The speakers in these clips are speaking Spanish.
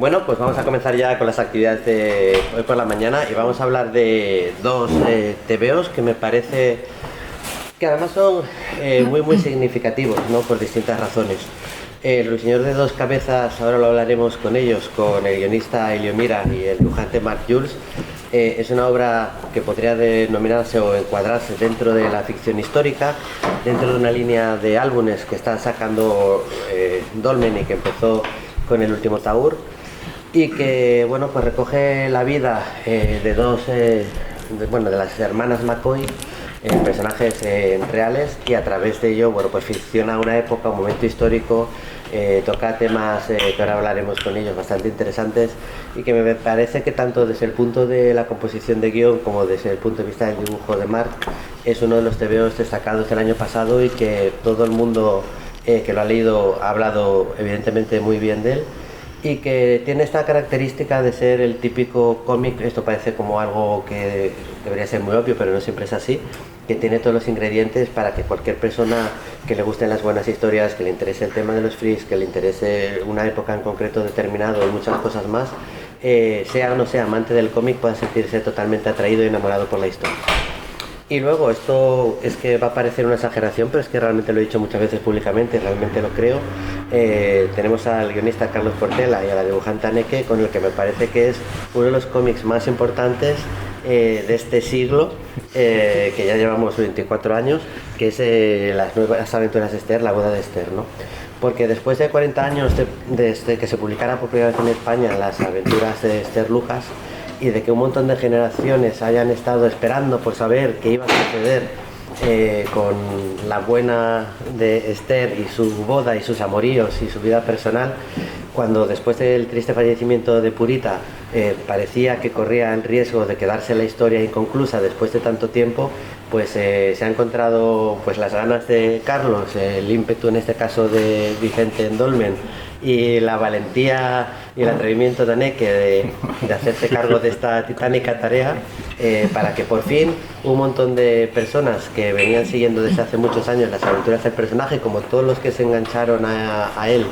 Bueno, pues vamos a comenzar ya con las actividades de hoy por la mañana y vamos a hablar de dos tebeos que me parece que además son muy significativos, ¿no? Por distintas razones. El Ruiseñor de dos cabezas, ahora lo hablaremos con ellos, con el guionista Elio Mira y el dibujante Mark Jules. Es una obra que podría denominarse o encuadrarse dentro de la ficción histórica, dentro de una línea de álbumes que está sacando Dolmen y que empezó con El último Taur, y que bueno, pues recoge la vida de dos de las hermanas McCoy, personajes reales, y a través de ello, bueno, pues ficciona una época, un momento histórico, toca temas que ahora hablaremos con ellos, bastante interesantes, y que me parece que tanto desde el punto de la composición de guión como desde el punto de vista del dibujo de Mark es uno de los tebeos destacados del año pasado, y que todo el mundo que lo ha leído ha hablado evidentemente muy bien de él, y que tiene esta característica de ser el típico cómic. Esto parece como algo que debería ser muy obvio, pero no siempre es así, que tiene todos los ingredientes para que cualquier persona que le gusten las buenas historias, que le interese el tema de los freaks, que le interese una época en concreto determinado y muchas cosas más, sea o no sea amante del cómic, pueda sentirse totalmente atraído y enamorado por la historia. Y luego, esto es que va a parecer una exageración, pero es que realmente lo he dicho muchas veces públicamente, realmente lo creo. Tenemos al guionista Carlos Portela y a la dibujante Anneke, con el que me parece que es uno de los cómics más importantes de este siglo, que ya llevamos 24 años, que es las nuevas aventuras de Esther, la boda de Esther, ¿no? Porque después de 40 años desde que se publicara por primera vez en España las aventuras de Esther Lucas, y de que un montón de generaciones hayan estado esperando por saber qué iba a suceder con la buena de Esther y su boda y sus amoríos y su vida personal, cuando después del triste fallecimiento de Purita parecía que corría el riesgo de quedarse la historia inconclusa después de tanto tiempo, pues se ha encontrado pues las ganas de Carlos, el ímpetu en este caso de Vicente en Dolmen, y la valentía y el atrevimiento de Anneke de hacerse cargo de esta titánica tarea, para que por fin un montón de personas que venían siguiendo desde hace muchos años las aventuras del personaje, como todos los que se engancharon a él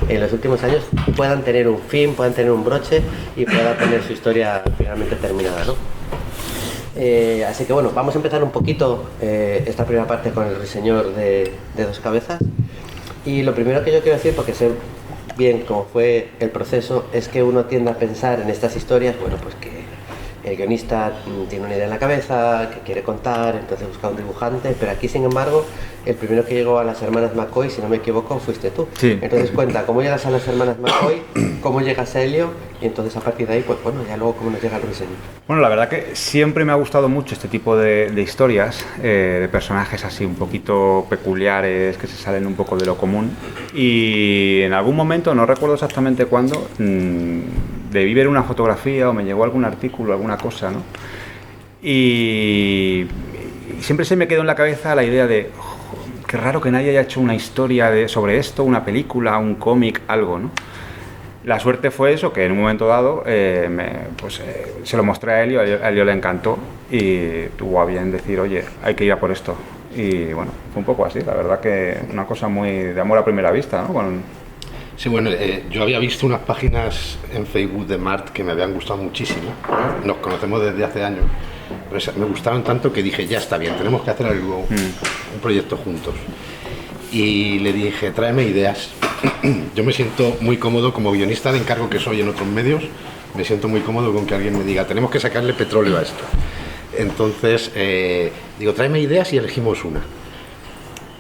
en los últimos años, puedan tener un fin, puedan tener un broche y puedan tener su historia finalmente terminada, ¿no? Así que bueno, vamos a empezar un poquito esta primera parte con el Ruiseñor de dos cabezas. Y lo primero que yo quiero decir, porque sé bien cómo fue el proceso, es que uno tiende a pensar en estas historias, bueno, pues que el guionista tiene una idea en la cabeza, que quiere contar, entonces busca un dibujante, pero aquí, sin embargo, el primero que llegó a las hermanas McCoy, si no me equivoco, fuiste tú. Sí. Entonces cuenta cómo llegas a las hermanas McCoy, cómo llegas a Elio, y entonces a partir de ahí, pues bueno, ya luego cómo nos llega el Ruiseñor. Bueno, la verdad que siempre me ha gustado mucho este tipo de historias, de personajes así un poquito peculiares, que se salen un poco de lo común. Y en algún momento, no recuerdo exactamente cuándo, debí ver una fotografía o me llegó algún artículo, alguna cosa, ¿no? Y siempre se me quedó en la cabeza la idea de, qué raro que nadie haya hecho una historia sobre esto, una película, un cómic, algo, ¿no? La suerte fue eso, que en un momento dado se lo mostré a Elio, a Elio le encantó y tuvo a bien decir, oye, hay que ir a por esto. Y bueno, fue un poco así, la verdad que una cosa muy de amor a primera vista, ¿no? Sí, bueno, yo había visto unas páginas en Facebook de Mart que me habían gustado muchísimo. Nos conocemos desde hace años, pero me gustaron tanto que dije, ya está bien, tenemos que hacer algo, un proyecto juntos. Y le dije, tráeme ideas. Yo me siento muy cómodo como guionista de encargo que soy en otros medios, me siento muy cómodo con que alguien me diga, tenemos que sacarle petróleo a esto. Entonces, digo, tráeme ideas y elegimos una.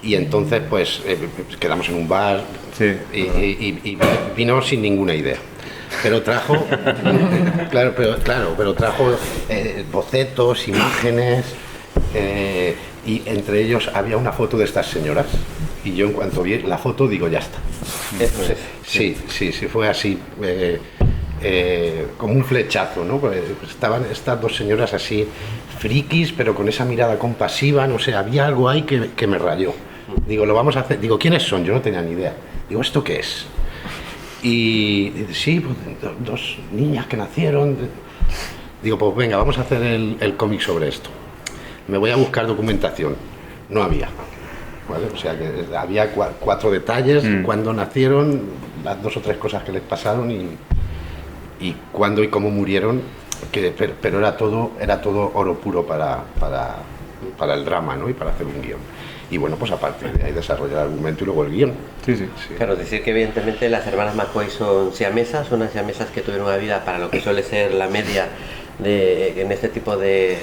Y entonces, pues, quedamos en un bar, sí, y vino sin ninguna idea. Pero trajo, pero trajo bocetos, imágenes, y entre ellos había una foto de estas señoras. Y yo, en cuanto vi la foto, digo, ya está. Sí, fue así, como un flechazo, ¿no? Pues estaban estas dos señoras así, frikis, pero con esa mirada compasiva, no sé, había algo ahí que me rayó. Digo, lo vamos a hacer. Digo, ¿quiénes son? Yo no tenía ni idea. Digo, ¿esto qué es? Y sí, pues, dos niñas que nacieron. Digo, pues venga, vamos a hacer el cómic sobre esto. Me voy a buscar documentación. No había. ¿Vale? O sea, que había 4 detalles, cuando nacieron, las 2 o 3 cosas que les pasaron, y cuándo y cómo murieron, pero era todo oro puro para el drama, ¿no? Y para hacer un guión. Y bueno, pues a partir de ahí desarrollar el argumento y luego el guión. Sí. Claro, decir que evidentemente las hermanas McCoy son siamesas que tuvieron una vida para lo que suele ser la media en este tipo de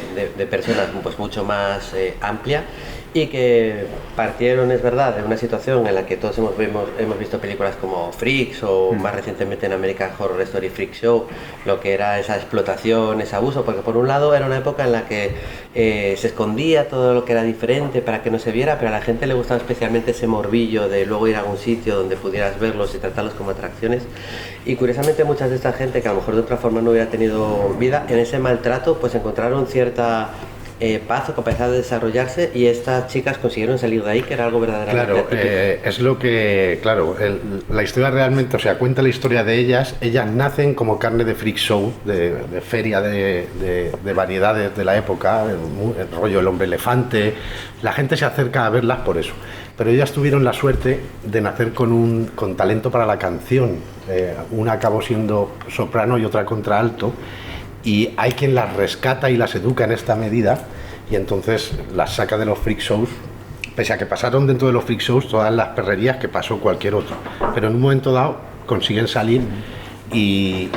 personas pues mucho más amplia, y que partieron, es verdad, de una situación en la que todos hemos visto películas como Freaks o más recientemente en American Horror Story Freak Show, lo que era esa explotación, ese abuso, porque por un lado era una época en la que se escondía todo lo que era diferente para que no se viera, pero a la gente le gustaba especialmente ese morbillo de luego ir a algún sitio donde pudieras verlos y tratarlos como atracciones, y curiosamente muchas de esta gente que a lo mejor de otra forma no hubiera tenido vida, en ese maltrato pues encontraron cierta paz o capacidad de desarrollarse, y estas chicas consiguieron salir de ahí, que era algo verdaderamente Claro, es lo que, claro, la historia realmente, o sea, cuenta la historia de ellas nacen como carne de freak show, de feria de variedades de la época, el rollo el hombre elefante, la gente se acerca a verlas por eso, pero ellas tuvieron la suerte de nacer con talento para la canción, una acabó siendo soprano y otra contralto, y hay quien las rescata y las educa en esta medida, y entonces las saca de los freak shows, pese a que pasaron dentro de los freak shows todas las perrerías que pasó cualquier otro, pero en un momento dado consiguen salir y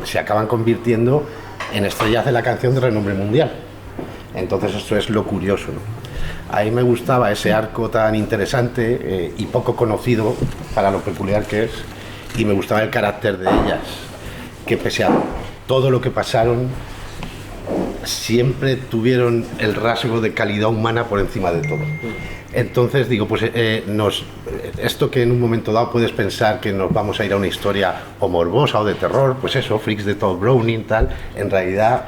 se acaban convirtiendo en estrellas de la canción de renombre mundial. Entonces esto es lo curioso, ¿no? A mí me gustaba ese arco tan interesante y poco conocido para lo peculiar que es, y me gustaba el carácter de ellas, que pese a todo lo que pasaron, siempre tuvieron el rasgo de calidad humana por encima de todo. Entonces digo, pues esto que en un momento dado puedes pensar que nos vamos a ir a una historia o morbosa o de terror, pues eso, Freaks de Todd Browning, tal, en realidad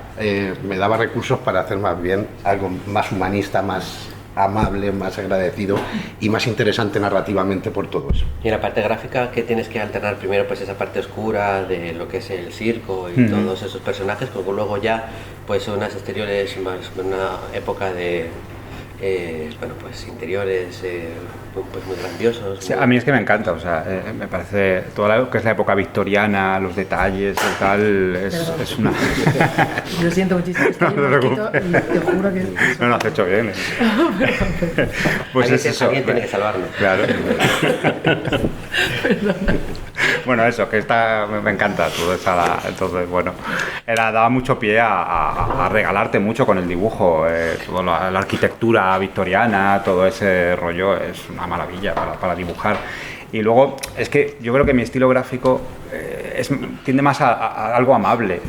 me daba recursos para hacer más bien algo más humanista, más amable, más agradecido y más interesante narrativamente por todo eso. Y en la parte gráfica, ¿qué tienes que alternar? Primero pues esa parte oscura de lo que es el circo y todos esos personajes, porque luego ya pues son unas exteriores más, una época de bueno, pues interiores pues muy grandiosos. Sí, a mí es que me encanta, o sea, me parece toda lo que es la época victoriana, los detalles y tal, es una... Yo siento muchísimo, estoy No, un poquito y te juro que... No, lo has hecho bien. Pues es eso. Alguien tiene que salvarlo. Claro. Bueno, eso, que me encanta todo esa, entonces, bueno, daba mucho pie a regalarte mucho con el dibujo, toda la arquitectura victoriana, todo ese rollo es una maravilla para dibujar. Y luego, es que yo creo que mi estilo gráfico tiende más a algo amable.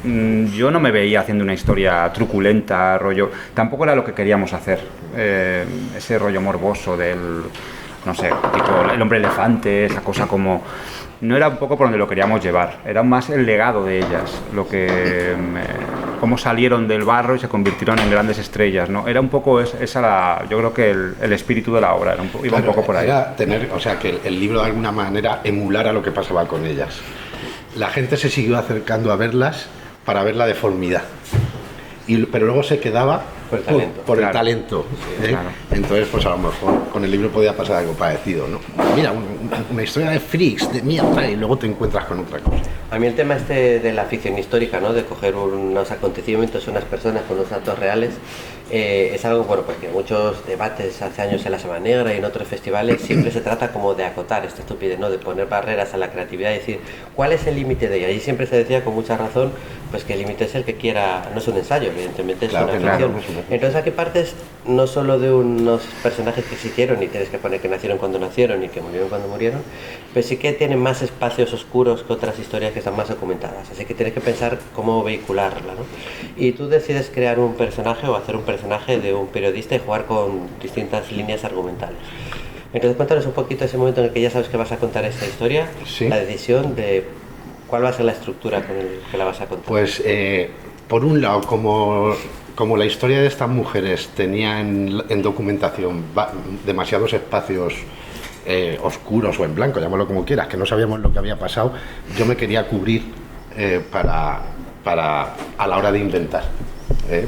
Yo no me veía haciendo una historia truculenta, rollo, tampoco era lo que queríamos hacer, ese rollo morboso del, no sé, tipo el hombre elefante, esa cosa como... No era un poco por donde lo queríamos llevar, era más el legado de ellas, cómo salieron del barro y se convirtieron en grandes estrellas, ¿no? Era un poco yo creo que el espíritu de la obra, iba un poco por ahí. Era o sea, que el libro de alguna manera emulara lo que pasaba con ellas. La gente se siguió acercando a verlas para ver la deformidad, pero luego se quedaba por el talento. Claro. Entonces, pues a lo mejor con el libro podía pasar algo parecido, ¿no? Mira, una historia de freaks, de mierda, y luego te encuentras con otra cosa. A mí el tema de la ficción histórica, ¿no? De coger unos acontecimientos, unas personas con unos datos reales, es algo, bueno, pues que en muchos debates hace años en la Semana Negra y en otros festivales siempre se trata como de acotar esta estupidez, ¿no? De poner barreras a la creatividad y decir, ¿cuál es el límite de ella? Y siempre se decía con mucha razón, pues que el límite es el que quiera, no es un ensayo, evidentemente es una ficción. Entonces aquí partes no solo de unos personajes que existieron y tienes que poner que nacieron cuando nacieron y que murieron cuando murieron, pero sí que tienen más espacios oscuros que otras historias que están más documentadas, así que tienes que pensar cómo vehicularla, ¿no? Y tú decides crear un personaje o hacer un personaje de un periodista y jugar con distintas líneas argumentales. Entonces cuéntanos un poquito ese momento en el que ya sabes que vas a contar esta historia, ¿sí? La decisión de cuál va a ser la estructura con la que la vas a contar. Pues por un lado, como la historia de estas mujeres tenía en documentación demasiados espacios oscuros o en blanco, llámalo como quieras, que no sabíamos lo que había pasado, yo me quería cubrir a la hora de inventar,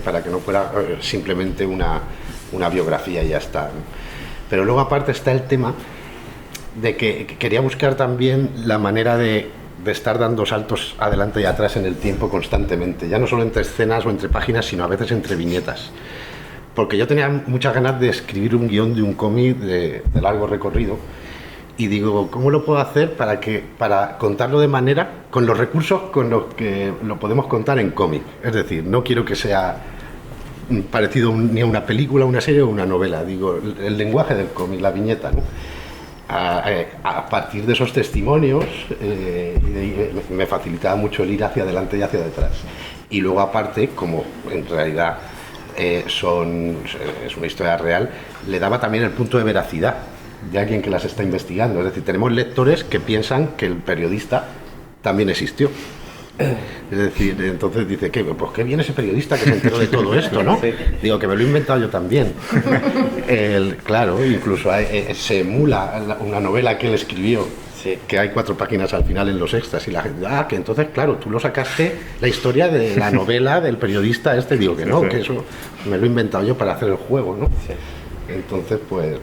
para que no fuera simplemente una biografía y ya está, ¿no? Pero luego aparte está el tema de que quería buscar también la manera de de estar dando saltos adelante y atrás en el tiempo constantemente, ya no solo entre escenas o entre páginas, sino a veces entre viñetas. Porque yo tenía muchas ganas de escribir un guión de un cómic de largo recorrido, y digo, ¿cómo lo puedo hacer para contarlo de manera, con los recursos con los que lo podemos contar en cómic? Es decir, no quiero que sea parecido ni a una película, una serie o una novela. Digo, el lenguaje del cómic, la viñeta, ¿no? A partir de esos testimonios me facilitaba mucho el ir hacia adelante y hacia detrás. Y luego aparte, como en realidad es una historia real, le daba también el punto de veracidad de alguien que las está investigando. Es decir, tenemos lectores que piensan que el periodista también existió. Es decir, entonces dice, pues qué bien ese periodista que se enteró de todo esto, ¿no? Sí. Digo, que me lo he inventado yo también. Claro, incluso se emula una novela que él escribió, sí, que hay 4 páginas al final en los extras, y la gente, que entonces, claro, tú lo sacaste la historia de la novela del periodista este. Digo que no, sí, que eso me lo he inventado yo para hacer el juego, ¿no? Sí. Entonces, pues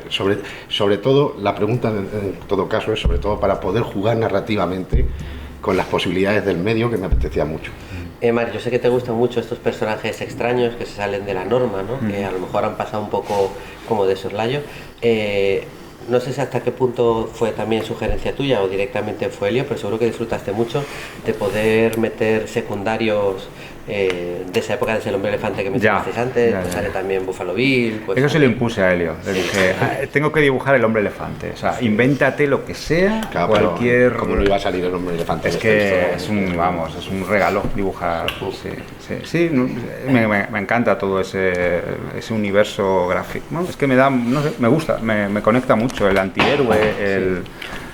sobre todo, la pregunta en todo caso es sobre todo para poder jugar narrativamente con las posibilidades del medio, que me apetecía mucho. Mar, yo sé que te gustan mucho estos personajes extraños que se salen de la norma, ¿no? Que a lo mejor han pasado un poco como de soslayo. No sé si hasta qué punto fue también sugerencia tuya o directamente fue Elio, pero seguro que disfrutaste mucho de poder meter secundarios de esa época, de El Hombre Elefante que mencionaste antes. Pues sale también Buffalo Bill. Pues eso se lo impuse a Elio. Le dije, tengo que dibujar El Hombre Elefante. O sea, invéntate lo que sea, claro, cualquier... ¿Cómo no iba a salir El Hombre Elefante? Es que es un regalo dibujar. Sí, me encanta todo ese universo gráfico. Bueno, es que me da, no sé, me gusta, me conecta mucho el antihéroe,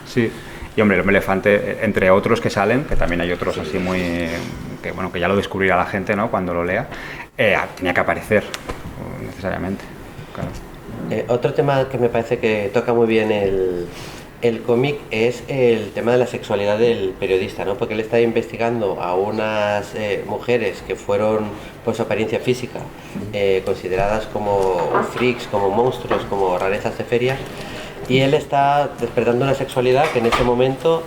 sí. Y hombre, El Hombre Elefante, entre otros que salen, que también hay otros así muy... que ya lo descubrirá la gente, ¿no?, cuando lo lea, tenía que aparecer necesariamente. Claro. Otro tema que me parece que toca muy bien el cómic es el tema de la sexualidad del periodista, ¿no? Porque él está investigando a unas mujeres que fueron, por su apariencia física, consideradas como freaks, como monstruos, como rarezas de feria, y él está despertando una sexualidad que en ese momento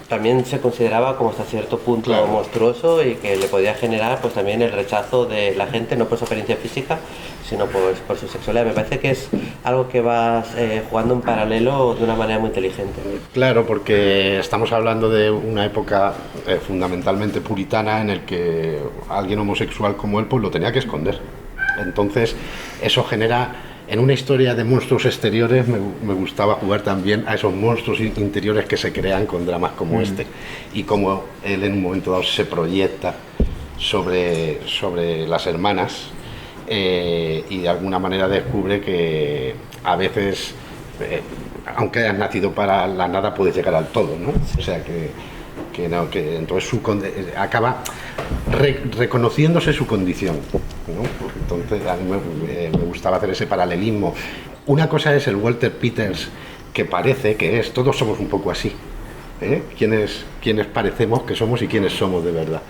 también se consideraba como hasta cierto punto, claro, monstruoso, y que le podía generar pues también el rechazo de la gente, no por su apariencia física, sino por su sexualidad. Me parece que es algo que vas jugando en paralelo de una manera muy inteligente. Claro, porque estamos hablando de una época fundamentalmente puritana, en el que alguien homosexual como él pues lo tenía que esconder. Entonces eso genera... En una historia de monstruos exteriores me gustaba jugar también a esos monstruos interiores que se crean con dramas como este, y como él en un momento dado se proyecta sobre las hermanas, y de alguna manera descubre que a veces, aunque hayas nacido para la nada, puedes llegar al todo, ¿no? O sea que entonces acaba reconociéndose su condición, ¿no? Entonces a mí me gustaba hacer ese paralelismo. Una cosa es el Walter Peters, que parece que todos somos un poco así, quienes parecemos que somos y quienes somos de verdad.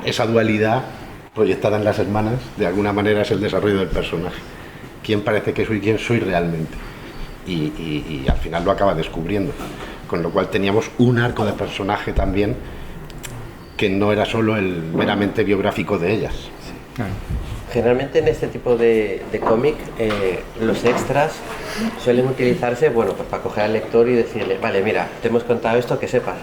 Esa dualidad proyectada en las hermanas de alguna manera es el desarrollo del personaje. ¿Quién parece que soy y quién soy realmente? Y al final lo acaba descubriendo. Con lo cual teníamos un arco de personaje también que no era solo el meramente biográfico de ellas. Sí. Claro. Generalmente en este tipo de cómic los extras suelen utilizarse, bueno, pues para coger al lector y decirle, vale, mira, te hemos contado esto, que sepas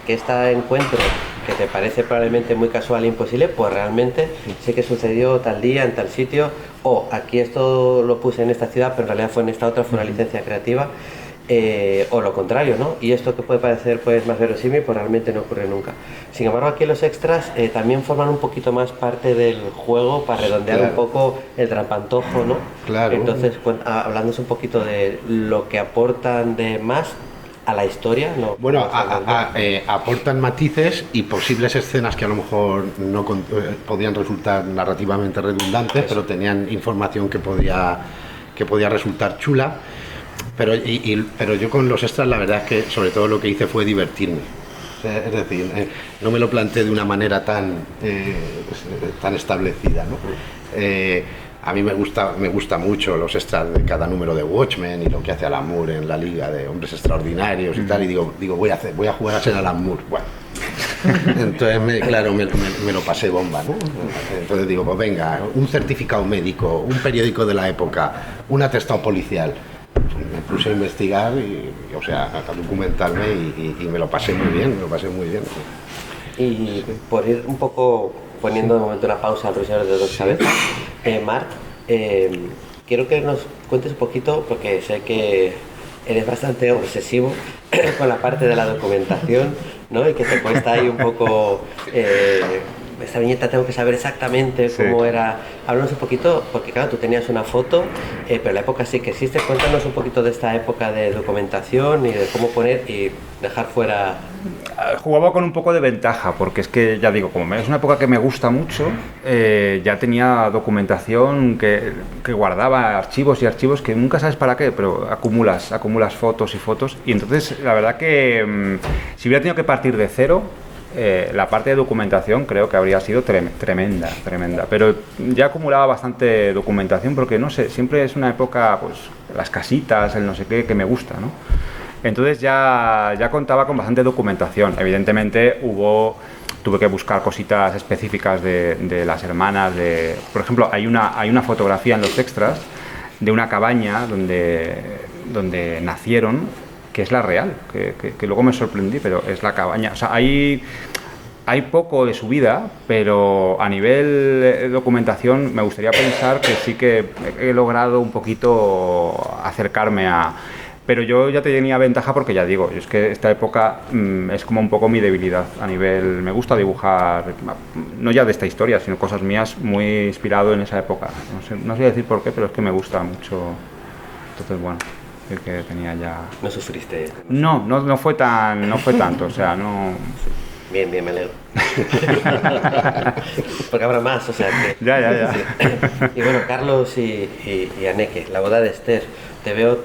que este encuentro que te parece probablemente muy casual e imposible, pues realmente sí que sucedió tal día, en tal sitio, o aquí esto lo puse en esta ciudad, pero en realidad fue en esta otra, fue una licencia creativa. O lo contrario, ¿no? Y esto que puede parecer pues más verosímil, pues realmente no ocurre nunca. Sin embargo, aquí los extras también forman un poquito más parte del juego para redondear, claro, un poco el trampantojo, ¿no? Claro. Entonces, hablándonos un poquito de lo que aportan de más a la historia, ¿no? Bueno, aportan matices y posibles escenas que a lo mejor no podían resultar narrativamente redundantes, pero tenían información que podía resultar chula. Pero yo con los extras la verdad es que sobre todo lo que hice fue divertirme. Es decir, no me lo planteé de una manera tan establecida, ¿no? A mí me gusta mucho los extras de cada número de Watchmen y lo que hace Alan Moore en la Liga de Hombres Extraordinarios y tal, y digo voy a jugar a ser Alan Moore. Bueno, entonces me lo pasé bomba, ¿no? Entonces digo, pues venga, un certificado médico, un periódico de la época, un atestado policial. Me puse a investigar a documentarme y me lo pasé muy bien, Y por ir un poco poniendo de momento una pausa al Prisioneros de dos cabezas, Marc, quiero que nos cuentes un poquito, porque sé que eres bastante obsesivo con la parte de la documentación, ¿no? Y que te cuesta ahí un poco, esta viñeta tengo que saber exactamente cómo era. Háblanos un poquito, porque claro, tú tenías una foto, pero la época sí que existe. Cuéntanos un poquito de esta época de documentación y de cómo poner y dejar fuera. Jugaba con un poco de ventaja, porque es que, ya digo, como es una época que me gusta mucho, ya tenía documentación que guardaba archivos y archivos que nunca sabes para qué, pero acumulas fotos y fotos. Y entonces, la verdad que si hubiera tenido que partir de cero, la parte de documentación creo que habría sido tremenda, pero ya acumulaba bastante documentación porque, no sé, siempre es una época, pues, las casitas, el no sé qué, que me gusta, ¿no? Entonces ya contaba con bastante documentación. Evidentemente tuve que buscar cositas específicas de las hermanas. Por ejemplo, hay una fotografía en los extras de una cabaña donde nacieron, que es la real, que luego me sorprendí, pero es la cabaña. O sea, hay poco de su vida, pero a nivel documentación me gustaría pensar que sí que he logrado un poquito acercarme a... Pero yo ya tenía ventaja porque, ya digo, es que esta época es como un poco mi debilidad a nivel... Me gusta dibujar, no ya de esta historia, sino cosas mías, muy inspirado en esa época. No sé decir por qué, pero es que me gusta mucho. Entonces, bueno, es que tenía ya... ¿No sufriste? No fue tanto, o sea, no... Bien, me alegro. Porque habrá más, o sea que... Ya. Sí. Y bueno, Carlos y Anneke, la boda de Esther. Te veo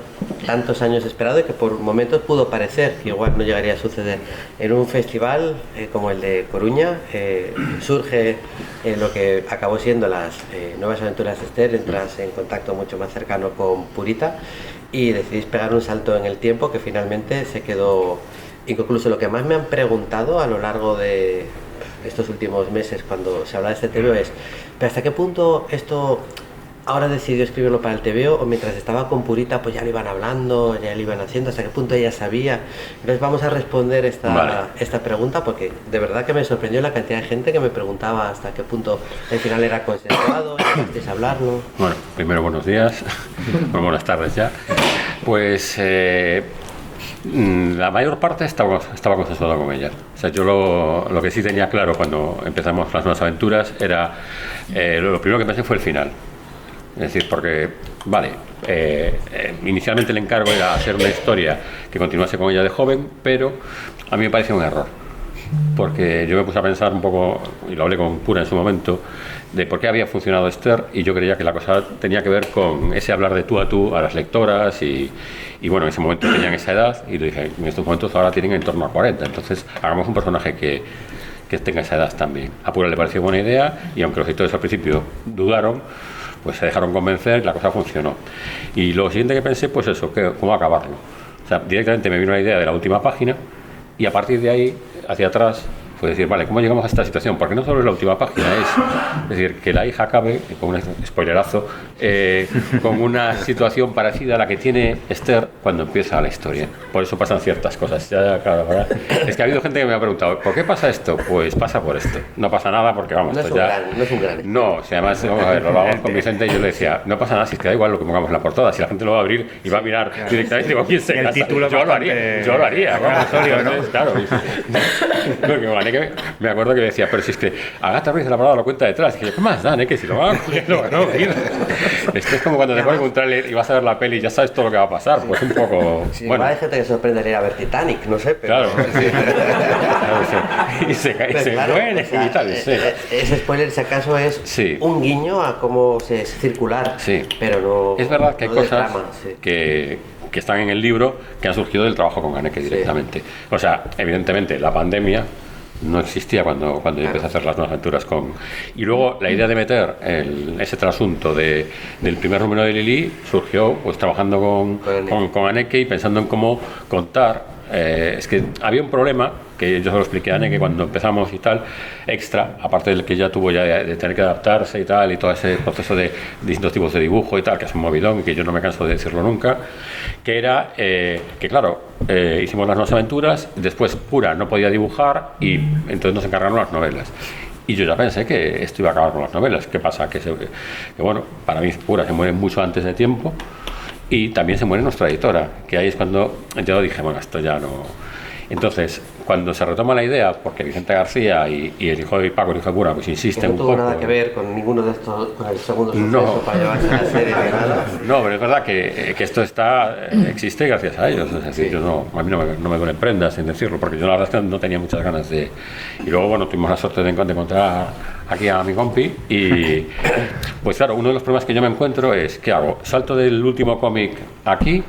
tantos años esperado y que por momentos pudo parecer que igual no llegaría a suceder. En un festival como el de Coruña surge lo que acabó siendo las nuevas aventuras de Esther, entras en contacto mucho más cercano con Purita y decidís pegar un salto en el tiempo que finalmente se quedó inconcluso. Lo que más me han preguntado a lo largo de estos últimos meses cuando se habla de este TVO es ¿pero hasta qué punto esto ahora decidió escribirlo para el TVO o mientras estaba con Purita pues ya lo iban hablando, ya lo iban haciendo, hasta qué punto ella sabía? Entonces vamos a responder esta pregunta porque de verdad que me sorprendió la cantidad de gente que me preguntaba hasta qué punto el final era consensuado, ¿llegasteis a hablarlo? Bueno, primero buenos días, buenas tardes ya. Pues la mayor parte estaba consensuada con ella. O sea, yo lo que sí tenía claro cuando empezamos las nuevas aventuras era, lo primero que pensé fue el final. Es decir, porque, vale, inicialmente el encargo era hacer una historia que continuase con ella de joven, pero a mí me parecía un error. Porque yo me puse a pensar un poco, y lo hablé con Pura en su momento, de por qué había funcionado Esther, y yo creía que la cosa tenía que ver con ese hablar de tú a tú a las lectoras, y bueno, en ese momento tenían esa edad, y le dije, en estos momentos ahora tienen en torno a 40, entonces hagamos un personaje que tenga esa edad también. A Pura le pareció buena idea, y aunque los lectores al principio dudaron, pues se dejaron convencer y la cosa funcionó. Y lo siguiente que pensé, pues eso, cómo acabarlo. O sea, directamente me vino la idea de la última página y a partir de ahí, hacia atrás, fue decir, vale, ¿cómo llegamos a esta situación? Porque no solo es la última página, es decir, que la hija acabe, con un spoilerazo, con una situación parecida a la que tiene Esther cuando empieza la historia. Por eso pasan ciertas cosas. Ya, claro, ¿verdad? Es que ha habido gente que me ha preguntado, ¿por qué pasa esto? Pues pasa por esto. No pasa nada porque, vamos, no pues no es un gran. No, si además, vamos a ver, lo hablamos con Vicente y yo le decía, no pasa nada, si es que da igual lo que pongamos en la portada, si la gente lo va a abrir y va a mirar directamente, digo, ¿quién se casa? Yo lo haría, vamos, entonces, claro. Porque, me acuerdo que decía, pero si es que Agatha Ruiz de la Parada lo cuenta detrás. Y yo, ¿qué más dan, que si lo van a abrir? Esto es como cuando te ponen un trailer y vas a ver la peli y ya sabes todo lo que va a pasar. Pues un poco... Sí, bueno, hay gente que sorprende al ir a ver Titanic, no sé, pero... Claro, sí. Y se cae, se muere y tal. Sí. Ese spoiler, si acaso, es un guiño a cómo se es circular, pero no... Es verdad que hay cosas que están en el libro que han surgido del trabajo con Anneke directamente. O sea, evidentemente, la pandemia no existía cuando yo empecé a hacer las nuevas aventuras con... Y luego la idea de meter ese trasunto del primer número de Lili surgió pues trabajando con Anneke y pensando en cómo contar. Es que había un problema que yo se lo expliqué a Anneke cuando empezamos y tal, extra, aparte del que ya tuvo ya de tener que adaptarse y tal, y todo ese proceso de distintos tipos de dibujo y tal, que es un movidón y que yo no me canso de decirlo nunca, que era que claro, hicimos las nuevas aventuras, después Pura no podía dibujar y entonces nos encargaron las novelas. Y yo ya pensé que esto iba a acabar con las novelas. ¿Qué pasa? Que bueno, para mí Pura se muere mucho antes de tiempo y también se muere nuestra editora, que ahí es cuando yo dije, bueno, esto ya no... Entonces, cuando se retoma la idea, porque Vicente García y el hijo de Paco, el hijo de Pura, pues insisten un poco... No tuvo nada que ver con ninguno de estos, con el segundo suceso para llevarse la serie ni nada. No, pero es verdad que esto existe gracias a ellos. Es decir, a mí no me duelen prendas en decirlo, porque yo la verdad es que no tenía muchas ganas de... Y luego, bueno, tuvimos la suerte de encontrar aquí a mi compi y... Pues claro, uno de los problemas que yo me encuentro es, ¿qué hago? Salto del último cómic aquí,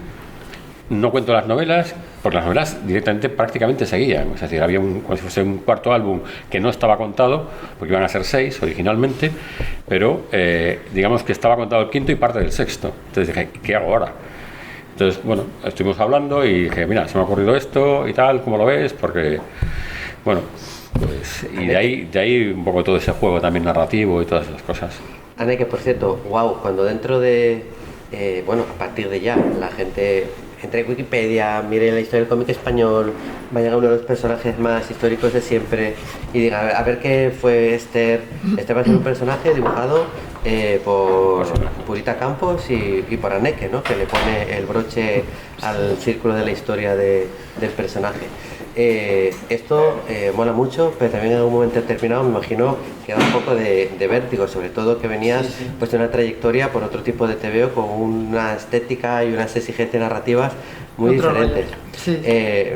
no cuento las novelas, porque las novelas directamente prácticamente seguían, es decir, había como si fuese un cuarto álbum que no estaba contado, porque iban a ser 6 originalmente, pero digamos que estaba contado el quinto y parte del sexto. Entonces dije, ¿qué hago ahora? Entonces, bueno, estuvimos hablando y dije, mira, se me ha ocurrido esto y tal, ¿cómo lo ves? Porque, bueno, pues, y de ahí un poco todo ese juego también narrativo y todas esas cosas. Anneke, por cierto, wow, cuando dentro de, bueno, a partir de ya, la gente entre en Wikipedia, mire la historia del cómic español, vaya a uno de los personajes más históricos de siempre y diga, a ver qué fue Esther. Este va a ser un personaje dibujado por Purita Campos y por Anneke, ¿no? Que le pone el broche al círculo de la historia del personaje. Esto mola mucho, pero también en algún momento determinado me imagino que da un poco de vértigo, sobre todo que venías pues de una trayectoria por otro tipo de TVO con una estética y unas exigencias narrativas muy diferentes. Sí.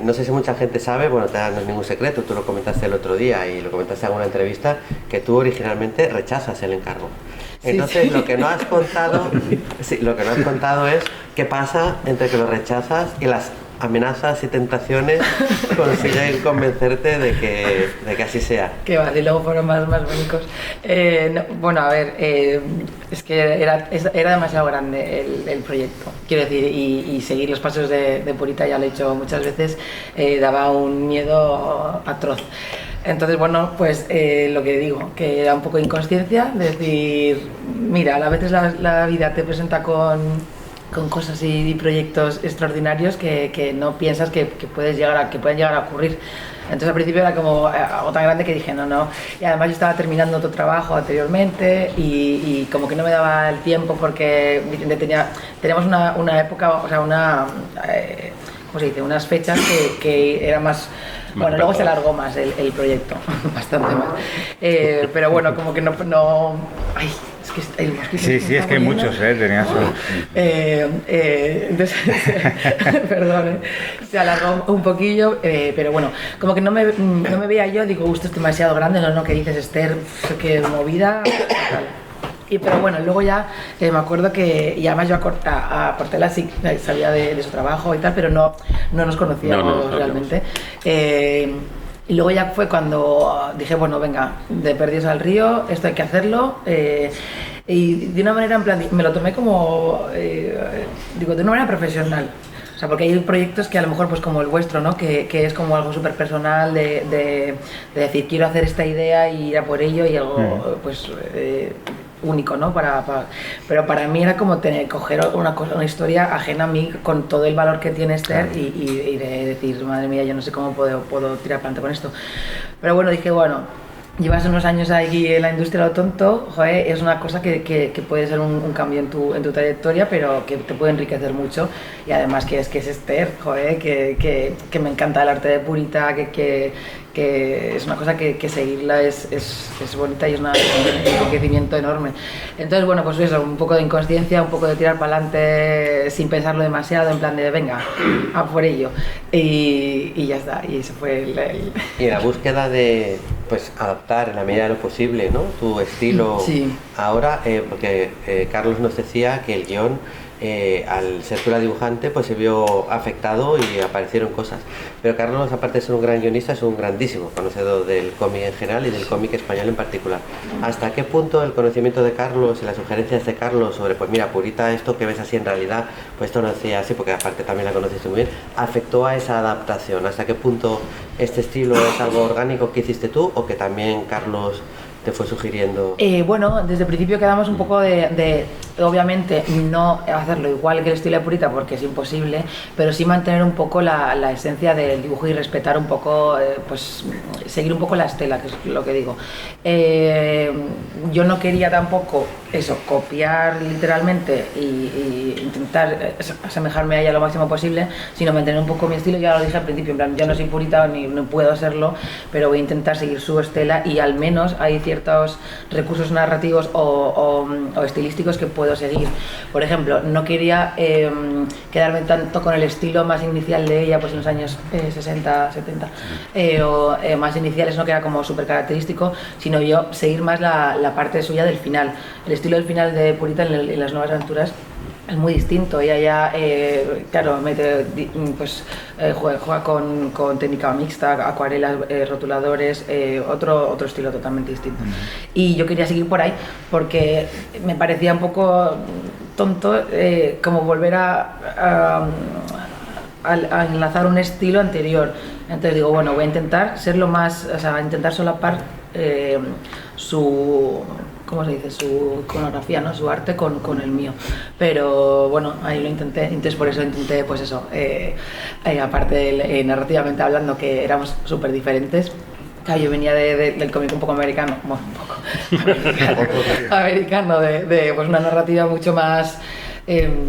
No sé si mucha gente sabe, bueno, no es ningún secreto, tú lo comentaste el otro día y lo comentaste en alguna entrevista, que tú originalmente rechazas el encargo. Entonces, lo que no has contado, lo que no has contado es qué pasa entre que lo rechazas y las amenazas y tentaciones consiguen convencerte de que así sea. Que vale, y luego fueron más bonitos. Bueno, a ver, es que era demasiado grande el proyecto. Quiero decir, y seguir los pasos de Purita, ya lo he hecho muchas veces, daba un miedo atroz. Entonces, bueno, pues lo que digo, que era un poco de inconsciencia, de decir, mira, a veces la vida te presenta con cosas y proyectos extraordinarios que no piensas que pueden llegar a ocurrir. Entonces al principio era como algo tan grande que dije no, y además yo estaba terminando otro trabajo anteriormente y como que no me daba el tiempo porque teníamos una época, o sea, ¿cómo se dice? Unas fechas que era más... Bueno, luego se alargó más el proyecto, bastante más. Pero bueno, como que no... Ay, es que hay mosquitos. Sí, es que hay muchos, tenías entonces, perdón, se alargó un poquillo, pero bueno, como que no me veía yo, digo, esto es demasiado grande, no, que dices, Esther, qué movida, tal. Pero bueno, luego ya me acuerdo que, y además yo a Portela sí sabía de su trabajo y tal, pero no nos conocíamos realmente. Y luego ya fue cuando dije, bueno, venga, de Perdidos al Río, esto hay que hacerlo. Y de una manera, en plan, me lo tomé como, digo, de una manera profesional. O sea, porque hay proyectos que a lo mejor, pues como el vuestro, ¿no? Que es como algo súper personal de decir, quiero hacer esta idea y ir a por ello y algo, pues... único, ¿no? Pero para mí era como coger una historia ajena a mí con todo el valor que tiene Esther y de decir, madre mía, yo no sé cómo puedo tirar para adelante con esto. Pero bueno, dije, bueno, llevas unos años aquí en la industria de lo tonto, joder, es una cosa que puede ser un cambio en tu trayectoria, pero que te puede enriquecer mucho y además que es Esther, joder, que me encanta el arte de Purita, que es una cosa que seguirla es bonita y es un enriquecimiento enorme. Entonces, bueno, pues eso, un poco de inconsciencia, un poco de tirar para adelante sin pensarlo demasiado, en plan de venga, a por ello. Y ya está, y ese fue Y la búsqueda de pues adaptar en la medida de lo posible, ¿no? Tu estilo sí. Ahora, porque Carlos nos decía que el guión al ser tú la dibujante, pues se vio afectado y aparecieron cosas. Pero Carlos, aparte de ser un gran guionista, es un grandísimo conocedor del cómic en general y del cómic español en particular. ¿Hasta qué punto el conocimiento de Carlos y las sugerencias de Carlos sobre, pues mira, Purita, esto que ves así en realidad, pues esto no hacía así, porque aparte también la conociste muy bien, afectó a esa adaptación? ¿Hasta qué punto este estilo es algo orgánico que hiciste tú o que también Carlos te fue sugiriendo? Bueno, desde el principio quedamos un poco de obviamente no hacerlo igual que el estilo de Purita porque es imposible, pero sí mantener un poco la esencia del dibujo y respetar un poco, pues seguir un poco la estela, que es lo que digo. Yo no quería tampoco eso, copiar literalmente y intentar asemejarme a ella lo máximo posible, sino mantener un poco mi estilo. Ya lo dije al principio, en plan, yo no soy Purita ni no puedo serlo, pero voy a intentar seguir su estela y al menos hay ciertos recursos narrativos o estilísticos que puedo seguir. Por ejemplo, no quería quedarme tanto con el estilo más inicial de ella, pues en los años 60, 70, más iniciales, no que era como súper característico, sino yo seguir más la parte suya del final. El estilo del final de Purita en las nuevas aventuras es muy distinto. Ella ya, claro, juega con técnica mixta, acuarelas, rotuladores, otro estilo totalmente distinto. Y yo quería seguir por ahí porque me parecía un poco tonto como volver a enlazar un estilo anterior. Entonces digo, bueno, voy a intentar ser lo más, o sea, intentar solapar ¿cómo se dice? Su iconografía, ¿no? Su arte con el mío. Pero bueno, ahí lo intenté, entonces por eso intenté, pues eso, aparte narrativamente hablando, que éramos súper diferentes. Claro, yo venía del cómic un poco americano, bueno, un poco americano, de pues una narrativa mucho más,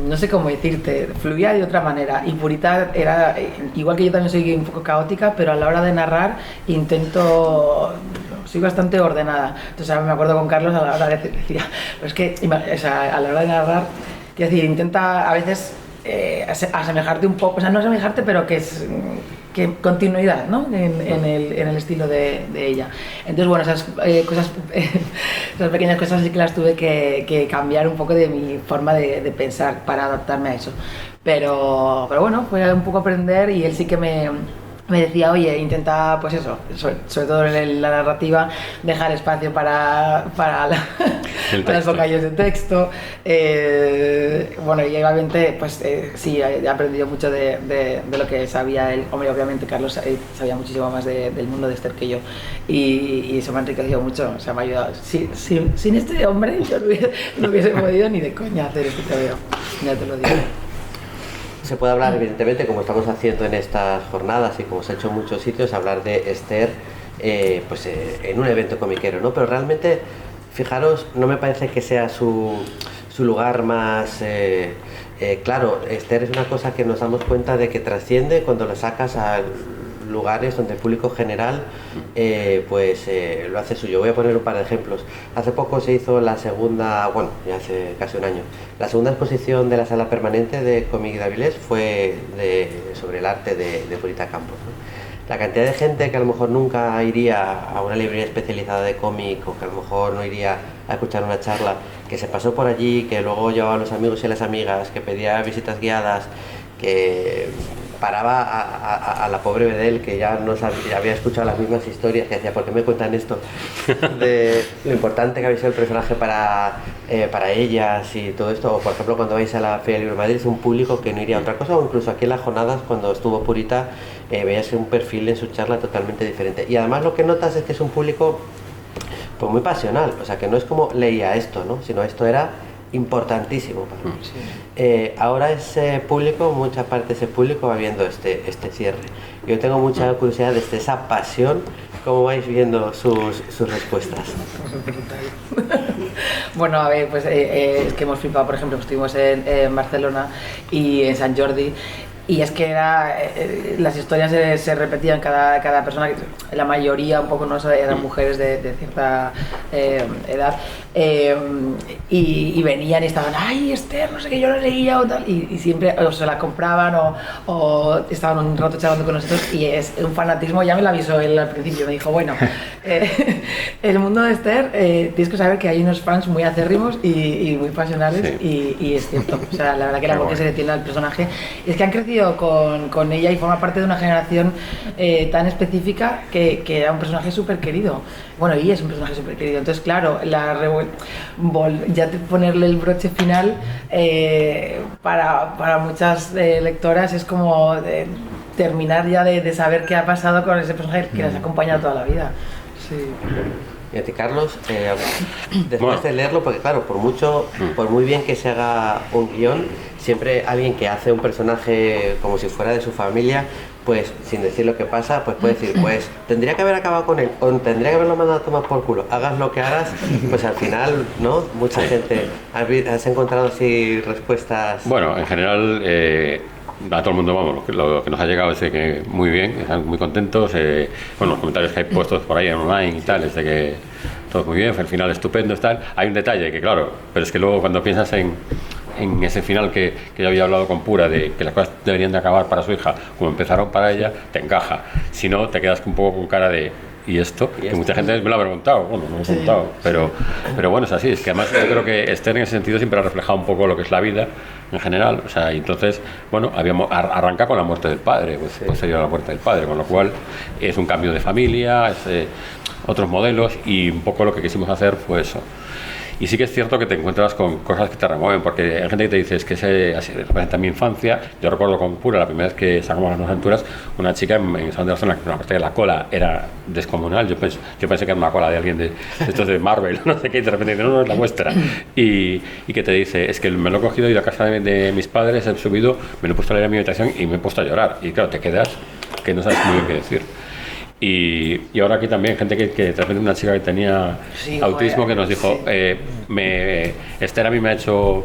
no sé cómo decirte, fluía de otra manera. Y Purita era, igual que yo también soy un poco caótica, pero a la hora de narrar soy bastante ordenada. Entonces me acuerdo con Carlos a la hora de decía, pero es que o sea, a la hora de narrar, quiero decir, intenta a veces asemejarte un poco, o sea, no asemejarte, pero que continuidad, ¿no? en el estilo de ella. Entonces, bueno, esas cosas, esas pequeñas cosas sí que las tuve que cambiar un poco de mi forma de pensar para adaptarme a eso. Pero bueno, fue un poco aprender y él sí que me decía, oye, intenta, pues eso, sobre todo en la narrativa, dejar espacio para los vocablos de texto. Bueno, y obviamente, pues sí, he aprendido mucho de lo que sabía él. Hombre, obviamente Carlos sabía muchísimo más del mundo de Esther que yo, y eso me ha enriquecido mucho, o sea, me ha ayudado. Sin este hombre yo no hubiese podido ni de coña hacer este TVO, ya te lo digo. Se puede hablar, evidentemente, como estamos haciendo en estas jornadas y como se ha hecho en muchos sitios, hablar de Esther en un evento comiquero, ¿no? Pero realmente, fijaros, no me parece que sea su lugar más... claro, Esther es una cosa que nos damos cuenta de que trasciende cuando la sacas a lugares donde el público general lo hace suyo. Voy a poner un par de ejemplos. Hace poco se hizo la segunda, bueno, ya hace casi un año, la segunda exposición de la sala permanente de Cómic de Avilés fue sobre el arte de Purita Campos, ¿no? La cantidad de gente que a lo mejor nunca iría a una librería especializada de cómic o que a lo mejor no iría a escuchar una charla, que se pasó por allí, que luego llevaba a los amigos y a las amigas, que pedía visitas guiadas, que paraba a la pobre Bedel, que ya no sabía, había escuchado las mismas historias, que decía, ¿por qué me cuentan esto? De lo importante que había sido el personaje para ellas y todo esto. O por ejemplo, cuando vais a la Feria Libre de Madrid, es un público que no iría a otra cosa, o incluso aquí en las jornadas, cuando estuvo Purita, veías un perfil en su charla totalmente diferente. Y además lo que notas es que es un público pues muy pasional, o sea, que no es como leía esto, ¿no? Sino esto era importantísimo para mí. Sí. Ahora ese público, mucha parte de ese público va viendo este cierre. Yo tengo mucha curiosidad desde esa pasión, ¿cómo vais viendo sus respuestas? Bueno, a ver, pues es que hemos flipado, por ejemplo, estuvimos en Barcelona y en Sant Jordi, y es que era las historias se repetían cada persona, la mayoría un poco no eran mujeres de cierta edad, y venían y estaban, ay Esther, no sé qué, yo lo leía o tal, y siempre o se la compraban o estaban un rato charlando con nosotros, y es un fanatismo. Ya me lo avisó él al principio, me dijo, bueno, el mundo de Esther, tienes que saber que hay unos fans muy acérrimos y muy pasionales, y es cierto, o sea, la verdad que el amor que se le tiene al personaje es que han crecido con ella y forma parte de una generación tan específica que era un personaje súper querido. Bueno, y es un personaje súper querido. Entonces, claro, ya ponerle el broche final para muchas lectoras es como terminar ya de saber qué ha pasado con ese personaje que les ha acompañado toda la vida. Sí. Y a ti, Carlos, después de leerlo, porque claro, por muy bien que se haga un guión, siempre alguien que hace un personaje como si fuera de su familia, pues sin decir lo que pasa, pues puede decir, pues tendría que haber acabado con él, o tendría que haberlo mandado a tomar por culo. Hagas lo que hagas, pues al final, ¿no? Mucha gente, ¿has encontrado así respuestas? Bueno, en general, a todo el mundo, vamos, lo que nos ha llegado es de que muy bien, están muy contentos. Bueno, los comentarios que hay puestos por ahí online y tal, es de que todo muy bien, el final estupendo, tal. Hay un detalle que, claro, pero es que luego cuando piensas en ese final que yo había hablado con Pura, de que las cosas deberían de acabar para su hija como empezaron para ella, te encaja. Si no, te quedas un poco con cara de ¿y esto? Que mucha gente me lo ha preguntado, bueno, me lo he preguntado, pero bueno, es así, es que además yo creo que Esther en ese sentido siempre ha reflejado un poco lo que es la vida en general, o sea, y entonces, bueno, arranca con la muerte del padre, pues sería la muerte del padre, con lo cual es un cambio de familia, es otros modelos, y un poco lo que quisimos hacer fue eso. Y sí que es cierto que te encuentras con cosas que te remueven, porque hay gente que te dice, es que así representa mi infancia. Yo recuerdo con Pura, la primera vez que sacamos las aventuras, una chica en San de la Zona, que una parte de la cola era descomunal. Yo pensé que era una cola de alguien de estos de Marvel, no sé qué, y de repente dice, no, es la vuestra. Y que te dice, es que me lo he cogido, he ido a casa de mis padres, he subido, me lo he puesto a leer en mi habitación y me he puesto a llorar. Y claro, te quedas que no sabes muy bien qué decir. Y ahora aquí también gente que de repente una chica que tenía autismo que nos dijo, Esther a mí me ha hecho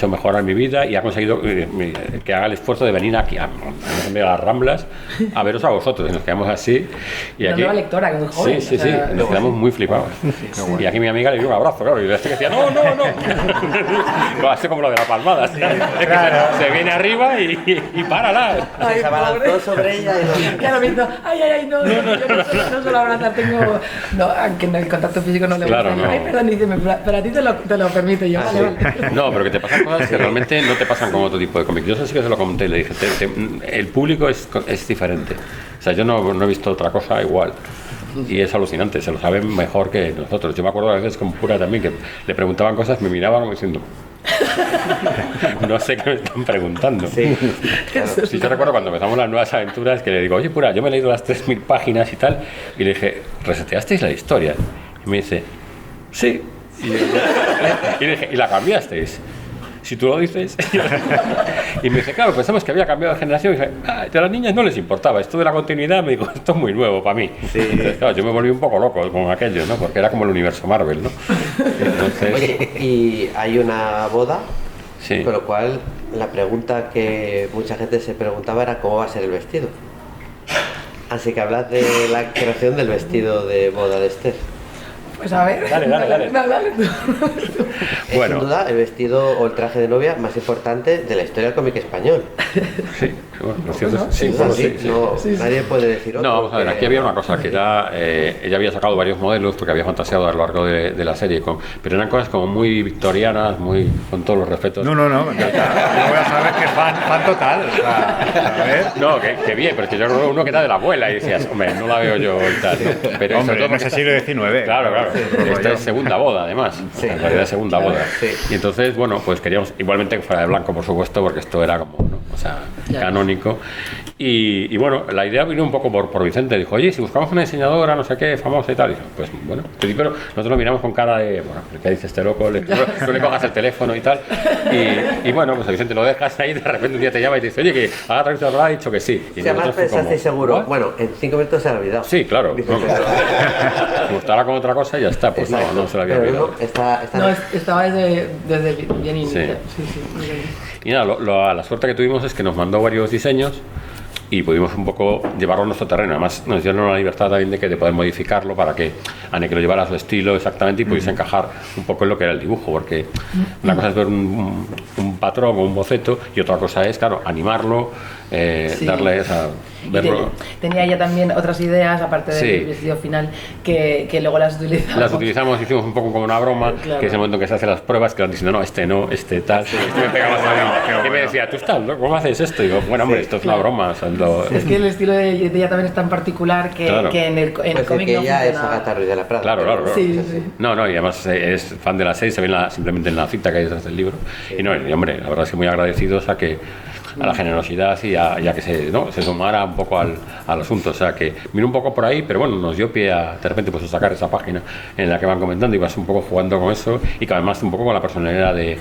mejorar mi vida y ha conseguido que haga el esfuerzo de venir aquí a las Ramblas a veros a vosotros, y nos quedamos así y una aquí, nueva lectora, que muy joven, sí, nos quedamos muy flipados, y aquí mi amiga le dio un abrazo, claro, y este que decía no, así como lo de la palmada, ¿sí? Claro. Se viene arriba y párala, Se abalanzó sobre ella y claro, viendo, ay, no, yo no suelo abrazar, aunque en el contacto físico no le gusta, claro, no. Ay, perdón, dice, pero a ti te lo permito yo, vale. No, pero que te pasan cosas que realmente no te pasan con otro tipo de cómic. Yo eso sí que se lo comenté, le dije, el público es diferente. O sea, yo no he visto otra cosa igual. Y es alucinante, se lo saben mejor que nosotros. Yo me acuerdo a veces con Pura también, que le preguntaban cosas, me miraban como diciendo... no sé qué me están preguntando. Sí, claro. Sí, yo recuerdo cuando empezamos las nuevas aventuras que le digo, oye Pura, yo me he leído las 3000 páginas y tal, y le dije, ¿reseteasteis la historia? Y me dice, sí. Y le dije, ¿y la cambiasteis? Si tú lo dices. Y me dice, claro, pensamos que había cambiado de generación. Y dije, de las niñas no les importaba. Esto de la continuidad, me digo, esto es muy nuevo para mí. Sí. Entonces, claro, yo me volví un poco loco con aquello, ¿no? Porque era como el universo Marvel, ¿no? Entonces... Oye, y hay una boda, sí. Con lo cual la pregunta que mucha gente se preguntaba era cómo va a ser el vestido. Así que hablas de la creación del vestido de boda de Esther. Pues a ver. Dale. Dale tú. Es sin duda el vestido o el traje de novia más importante de la historia del cómic español. Sí, bueno, lo cierto es sí. Nadie puede decir otro. No, vamos a ver, aquí había una cosa que era, ella había sacado varios modelos porque había fantaseado a lo largo de la serie, pero eran cosas como muy victorianas, muy con todos los respetos. No, yo voy a saber que fan total. O sea, a ver. No, que bien, pero es que yo recuerdo uno que era de la abuela y decías, hombre, no la veo yo y tal. Pero hombre, no es el siglo XIX. Claro. Esta es segunda boda, además. Sí. En realidad es segunda boda. Sí. Y entonces, bueno, pues queríamos, igualmente que fuera de blanco, por supuesto, porque esto era como, ¿no? O sea, canónico. Y bueno, la idea vino un poco por Vicente. Dijo, oye, si buscamos una diseñadora, no sé qué, famosa y tal. Y dije, pues bueno, pero nosotros lo miramos con cara de, bueno, ¿qué dice este loco? Tú le cojas el teléfono y tal. Y bueno, pues a Vicente lo dejas ahí, de repente un día te llama y te dice, oye, que haga traducción, ha dicho que sí. Y si además pensaste seguro, ¿what? Bueno, en 5 minutos se ha olvidado. Sí, claro. Me gustará con otra cosa y ya está. Pues no se la había olvidado. Estaba desde bien inicio. Sí. Y nada, la suerte que tuvimos es que nos mandó varios diseños y pudimos un poco llevarlo a nuestro terreno. Además nos dieron la libertad también de poder modificarlo para que Anneke lo llevara a su estilo exactamente y pudiese encajar un poco en lo que era el dibujo, porque una cosa es ver un patrón o un boceto y otra cosa es, claro, animarlo, darle esa... verlo. Tenía ella también otras ideas, aparte del vestido final, que luego las utilizamos. Las utilizamos, hicimos un poco como una broma, claro. Que es el momento en que se hacen las pruebas, que van diciendo, no, este tal, este me pega más o menos. Y me decía, tú estás, ¿no? ¿Cómo haces esto? Y digo, bueno, hombre, esto es una broma. O sea, es que el estilo de ella también es tan particular que, claro. Que en el cómic no funciona. Ella es Agatha Ruiz de la Prada. Claro. Sí. No, y además es fan de la serie, se ve simplemente en la cita que hay detrás del libro. Sí. Y hombre, la verdad es que muy agradecidos a la generosidad y a que se sumara un poco al asunto. O sea, que vino un poco por ahí, pero bueno, nos dio pie a, de repente, pues a sacar esa página en la que van comentando y vas un poco jugando con eso y que además un poco con la personalidad de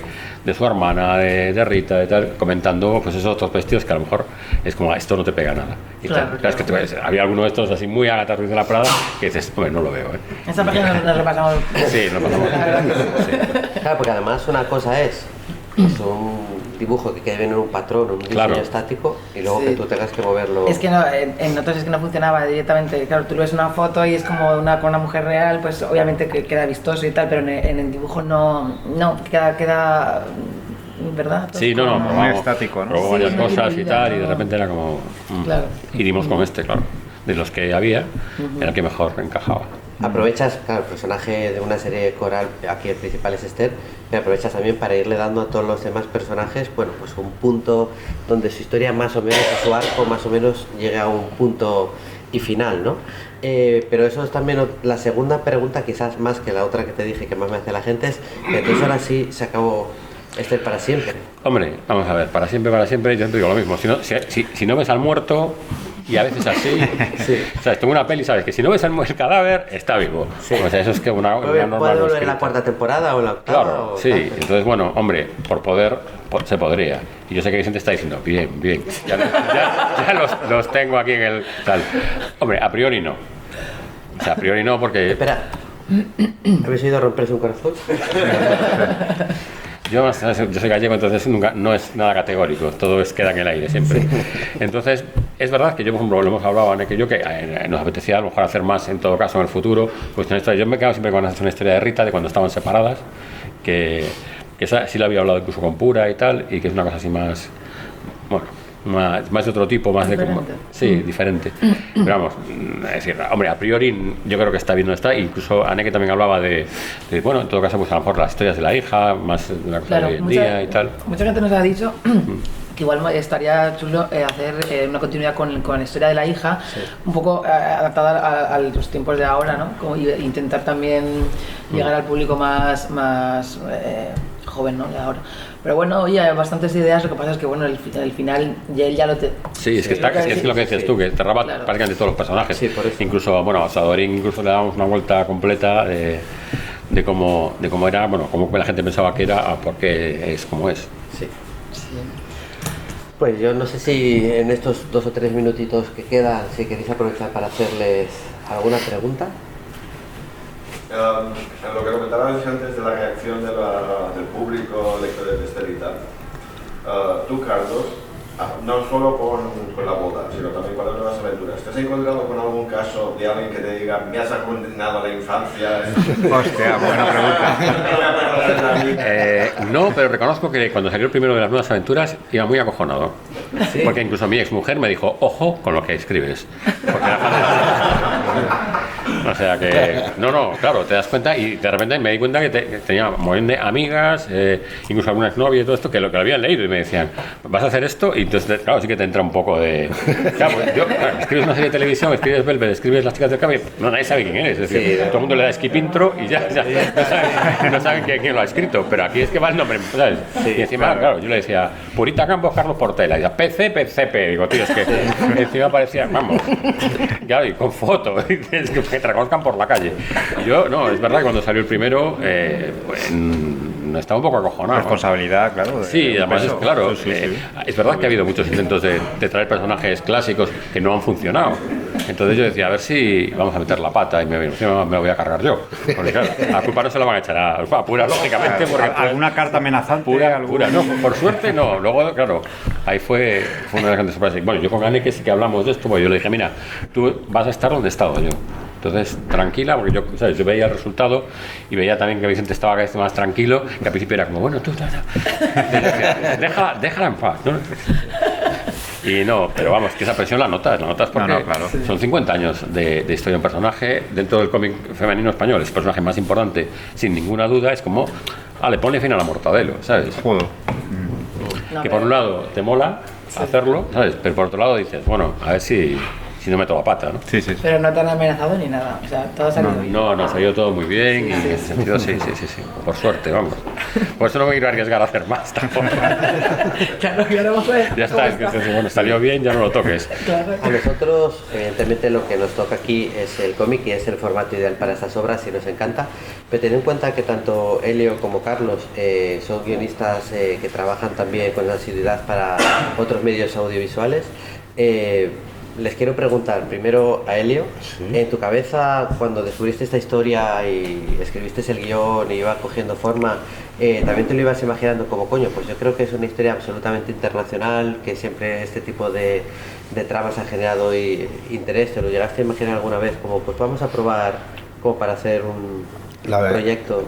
su hermana, de Rita, de tal, comentando pues esos otros vestidos que a lo mejor es como, esto no te pega nada. Y claro. Es que había alguno de estos así muy Agatha Ruiz de la Prada que dices, hombre, no lo veo. Esa página nos repasamos. Sí, nos pasamos. Claro, porque además una cosa es un dibujo que quede bien en un patrón, un diseño estático, y luego que tú tengas que moverlo. Es que no, en otros es que no funcionaba directamente. Claro, tú ves una foto y es como con una mujer real, pues obviamente que queda vistoso y tal, pero en el dibujo no queda ¿verdad? Sí, no, muy estático, ¿no? Probó varias cosas y tal, y de repente era como... Claro. Y dimos con claro. De los que había, era el que mejor encajaba. Aprovechas, claro, el personaje de una serie coral, aquí el principal es Esther, pero aprovechas también para irle dando a todos los demás personajes, bueno, pues un punto donde su historia más o menos, su arco más o menos llegue a un punto y final, ¿no? Pero eso es también la segunda pregunta, quizás más que la otra que te dije que más me hace la gente, es que entonces ahora sí se acabó Esther para siempre. Hombre, vamos a ver, para siempre, yo te digo lo mismo, si no ves al muerto... Y a veces así, o sea, tengo una peli, sabes que si no ves el cadáver, está vivo. Sí. O sea, eso es que una norma. ¿Puede volver en la cuarta temporada o en la octava? Claro, sí. Entonces, bueno, hombre, por poder se podría. Y yo sé que Vicente está diciendo, bien. Ya los tengo aquí en el tal. Hombre, a priori no. O sea, a priori no porque... Espera, ¿habéis oído romperse un corazón? Yo soy gallego, entonces nunca, no es nada categórico, todo queda en el aire siempre. Sí. Entonces, es verdad que yo, por ejemplo, lo hemos hablado, Anneke, que yo que nos apetecía a lo mejor hacer más en todo caso en el futuro. Pues una historia, yo me quedo siempre con una historia de Rita, de cuando estaban separadas, que esa sí la había hablado incluso con Pura y tal, y que es una cosa así más, bueno, más de otro tipo, más diferente. Diferente. Pero vamos, es decir, hombre, a priori yo creo que está bien donde está. Incluso Anneke también hablaba de, bueno, en todo caso, pues a lo mejor las historias de la hija, más de la cosa de hoy en día y tal. Mucha gente nos ha dicho que igual estaría chulo hacer una continuidad con la historia de la hija, un poco adaptada a los tiempos de ahora, ¿no? Como intentar también llegar al público más joven, ¿no? De ahora. Pero bueno, oye, hay bastantes ideas, lo que pasa es que bueno, el final él ya lo te... Sí, es que es lo que decías tú, que cerraba prácticamente todos los personajes. Sí, por eso. Incluso, bueno, a Sadorín incluso le damos una vuelta completa de cómo era, bueno, cómo la gente pensaba que era, a por qué es como es. Sí. Pues yo no sé si en estos 2 o 3 minutitos que quedan, si queréis aprovechar para hacerles alguna pregunta. Lo que comentabas antes de la reacción del público, lectores de Esther y tal, tú, Carlos, no solo con la boda, sino también con las nuevas aventuras, ¿te has encontrado con algún caso de alguien que te diga, me has condenado a la infancia? Hostia, buena pregunta. No, pero reconozco que cuando salió el primero de las nuevas aventuras iba muy acojonado. ¿Sí? Porque incluso mi exmujer me dijo, ojo con lo que escribes. Porque o sea que, claro, te das cuenta y de repente me di cuenta que tenía un montón de amigas, incluso algunas novias y todo esto, que lo habían leído y me decían, ¿vas a hacer esto? Y entonces, claro, sí que te entra un poco de... Claro, pues escribes una serie de televisión, escribes Velvet, escribes Las chicas del cable, nadie sabe quién eres, es decir, todo el mundo le da skip intro y ya no saben quién lo ha escrito, pero aquí es que va el nombre, ¿sabes? Sí, y encima, claro, yo le decía, Purita Campos, Carlos Portela, y decía, PCP, digo, tío, es que encima parecía, vamos, claro, y con foto, es que te reconozcan por la calle. Y yo, no, es verdad que cuando salió el primero, estaba un poco acojonado. Responsabilidad, claro. Sí, además, claro, es verdad que ha habido muchos intentos de traer personajes clásicos que no han funcionado. Entonces yo decía, a ver si vamos a meter la pata y me lo voy a cargar yo. Porque claro, la culpa no se la van a echar a Pura, lógicamente. Porque ¿Alguna carta amenazante? Pura, no, por suerte no. Luego, claro, ahí fue una de las grandes sorpresas. Bueno, yo con Anne, que sí que hablamos de esto, pues yo le dije, mira, tú vas a estar donde he estado yo. Entonces, tranquila, porque yo, ¿sabes? Yo veía el resultado y veía también que Vicente estaba cada vez más tranquilo, que al principio era como, bueno, tú, déjala en paz, ¿no? Y no, pero vamos, que esa presión la notas porque claro. Son 50 años de historia de un personaje dentro del cómic femenino español, es el personaje más importante, sin ninguna duda, es como, le pone fin a la Mortadelo, ¿sabes? Joder. Que por un lado te mola hacerlo, ¿sabes? Pero por otro lado dices, bueno, a ver si no meto la pata, ¿no? Sí. Pero no te han amenazado ni nada, o sea, todo ha salido bien. No, salió todo muy bien y en ese sentido sí, por suerte, vamos. Por eso no me voy a ir a arriesgar a hacer más tampoco. Claro, ya no Ya está, es que bueno, salió bien, ya no lo toques. Claro. A nosotros, evidentemente, lo que nos toca aquí es el cómic y es el formato ideal para estas obras y nos encanta. Pero ten en cuenta que tanto Elio como Carlos son guionistas que trabajan también con asiduidad para otros medios audiovisuales. Les quiero preguntar primero a Elio, en tu cabeza cuando descubriste esta historia y escribiste el guión y iba cogiendo forma, ¿también te lo ibas imaginando como coño? Pues yo creo que es una historia absolutamente internacional, que siempre este tipo de tramas ha generado interés. ¿Te lo llegaste a imaginar alguna vez como pues vamos a probar como para hacer un proyecto?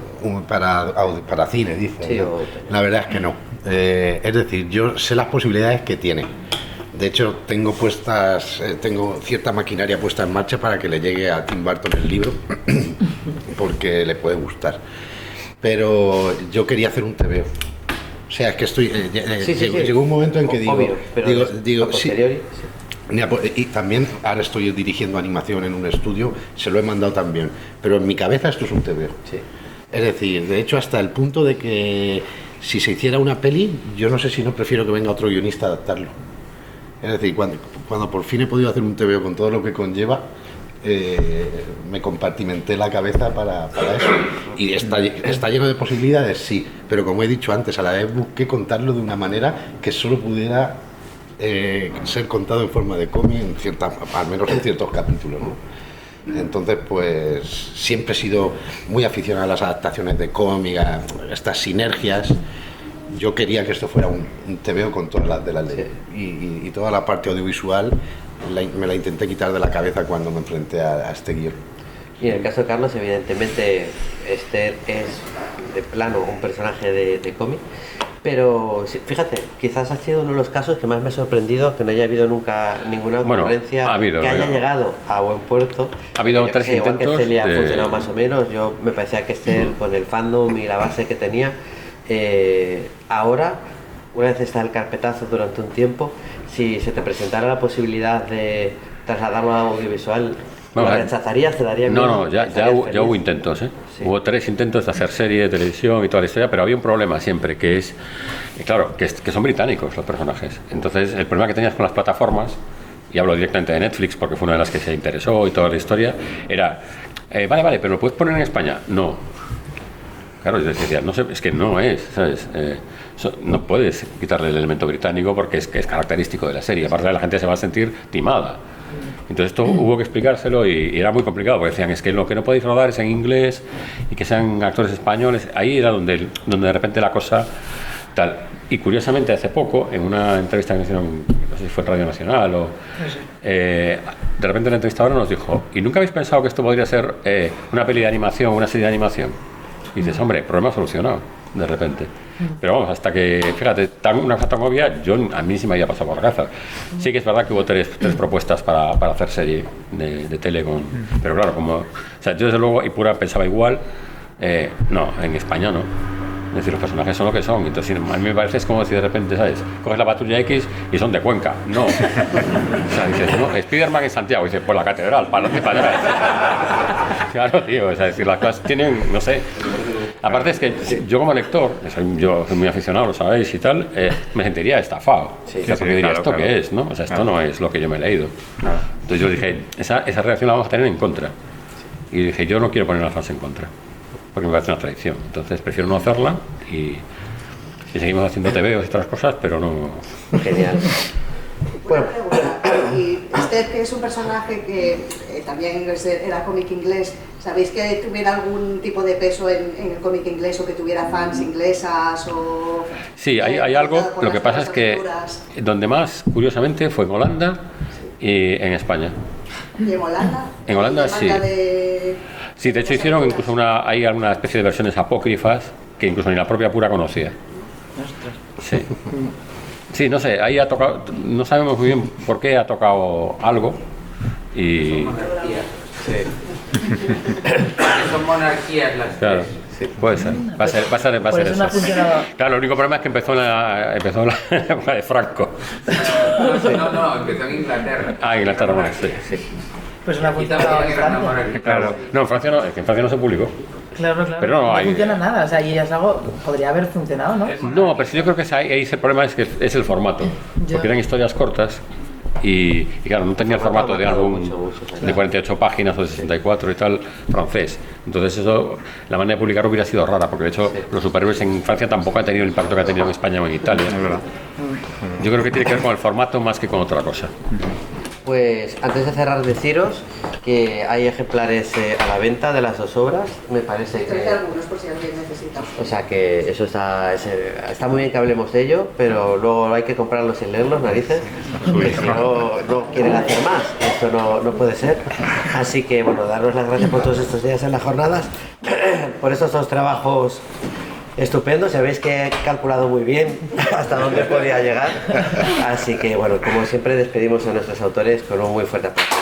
Para cine, dice. Sí, ¿no? La verdad es que no. Es decir, yo sé las posibilidades que tiene. De hecho, tengo cierta maquinaria puesta en marcha para que le llegue a Tim Burton el libro, porque le puede gustar. Pero yo quería hacer un TVO. O sea, es que llegó un momento en que digo, sí. Y también ahora estoy dirigiendo animación en un estudio, se lo he mandado también, pero en mi cabeza esto es un TVO. Sí. Es decir, de hecho, hasta el punto de que si se hiciera una peli, yo no sé si no prefiero que venga otro guionista a adaptarlo. Es decir, cuando por fin he podido hacer un TVO con todo lo que conlleva, me compartimenté la cabeza para eso. Y está lleno de posibilidades, sí, pero como he dicho antes, a la vez busqué contarlo de una manera que solo pudiera ser contado en forma de cómic, al menos en ciertos capítulos, ¿no? Entonces, pues siempre he sido muy aficionado a las adaptaciones de cómic, a estas sinergias. Yo quería que esto fuera un TVO con todas las de la ley. Y toda la parte audiovisual me la intenté quitar de la cabeza cuando me enfrenté a este guión. Y en el caso de Carlos, evidentemente, Esther es de plano un personaje de cómic, pero fíjate, quizás ha sido uno de los casos que más me ha sorprendido que no haya habido nunca ninguna ocurrencia que haya llegado a buen puerto. Ha habido 3 intentos. Igual que Celia ha funcionado más o menos, yo me parecía que Esther, con el fandom y la base que tenía, ahora, una vez está el carpetazo durante un tiempo, si se te presentara la posibilidad de trasladarlo a audiovisual, ¿lo rechazarías? ¿Te daría miedo? No, ya hubo intentos, ¿eh? Sí. Hubo 3 intentos de hacer serie de televisión y toda la historia, pero había un problema siempre, que es, claro, que son británicos los personajes. Entonces, el problema que tenías con las plataformas, y hablo directamente de Netflix porque fue una de las que se interesó y toda la historia, era, vale, pero ¿lo puedes poner en España? No. Claro, yo decía, no sé, es que no es, ¿sabes? No puedes quitarle el elemento británico porque es característico de la serie. Aparte, la gente se va a sentir timada. Entonces, esto hubo que explicárselo y era muy complicado porque decían, es que lo que no podéis rodar es en inglés y que sean actores españoles. Ahí era donde de repente la cosa tal. Y curiosamente, hace poco, en una entrevista que me hicieron, no sé si fue en Radio Nacional o... de repente el entrevistador nos dijo, ¿y nunca habéis pensado que esto podría ser una peli de animación, una serie de animación? Y dices, hombre, problema solucionado, de repente. Pero vamos, hasta que, fíjate, una cosa tan obvia, a mí sí me había pasado por la cabeza. Sí que es verdad que hubo tres propuestas para hacer serie de tele con... Pero claro, como... O sea, yo desde luego, y Pura pensaba igual, no, en España no. Es decir, los personajes son lo que son. Entonces, a mí me parece es como si de repente, ¿sabes? Coges la Patrulla X y son de Cuenca. No. O sea, dices, no, Spiderman en Santiago. Y dices, pues la catedral, para adelante, para atrás. Claro, tío. Es decir, las cosas tienen, no sé. Aparte es que yo como lector, yo soy muy aficionado, lo sabéis y tal, me sentiría estafado. Sí, porque diría, claro, ¿esto qué es? ¿No? O sea, esto no es lo que yo me he leído. Entonces yo dije, esa reacción la vamos a tener en contra. Y dije, yo no quiero poner la frase en contra, porque me parece una traición. Entonces prefiero no hacerla y seguimos haciendo TVOs y otras cosas, pero no... Genial. Bueno, y Esther, que es un personaje que también era cómic inglés, ¿sabéis que tuviera algún tipo de peso en el cómic inglés o que tuviera fans inglesas? Sí, hay algo, lo que pasa es que donde más, curiosamente, fue en Holanda y en España. ¿Y en Holanda? En Holanda sí. Sí, de hecho hicieron incluso hay alguna especie de versiones apócrifas que incluso ni la propia Pura conocía. Sí. Sí, no sé, ahí ha tocado, no sabemos muy bien por qué ha tocado algo y... Son monarquías las claro, sí, puede ser, va a ser Por eso no ha eso. funcionado. Claro, el único problema es que empezó la época de Franco. No, empezó en Inglaterra. Ah, Inglaterra, bueno, sí. Pues no ha funcionado en Francia. Claro, no, en Francia no, es que en Francia no se publicó. Claro. Pero no hay- funciona nada, o sea, y es algo, podría haber funcionado, ¿no? No, pero sí, yo creo que ahí el problema es que es el formato, porque eran historias cortas y claro, no tenía el formato de álbum de 48 páginas o de 64 y tal, francés. Entonces eso, la manera de publicar hubiera sido rara, porque de hecho los superhéroes en Francia tampoco han tenido el impacto que ha tenido en España o en Italia. Es verdad. Yo creo que tiene que ver con el formato más que con otra cosa. Pues antes de cerrar, deciros que hay ejemplares a la venta de las dos obras, me parece Traje que... algunos por si alguien necesita. O sea que eso está muy bien que hablemos de ello, pero luego hay que comprarlos sin leerlos, narices, porque si no quieren hacer más, esto no puede ser. Así que bueno, daros las gracias por todos estos días en las jornadas, por estos dos trabajos estupendos, ya veis que he calculado muy bien hasta dónde podía llegar, así que bueno, como siempre despedimos a nuestros autores con un muy fuerte aplauso.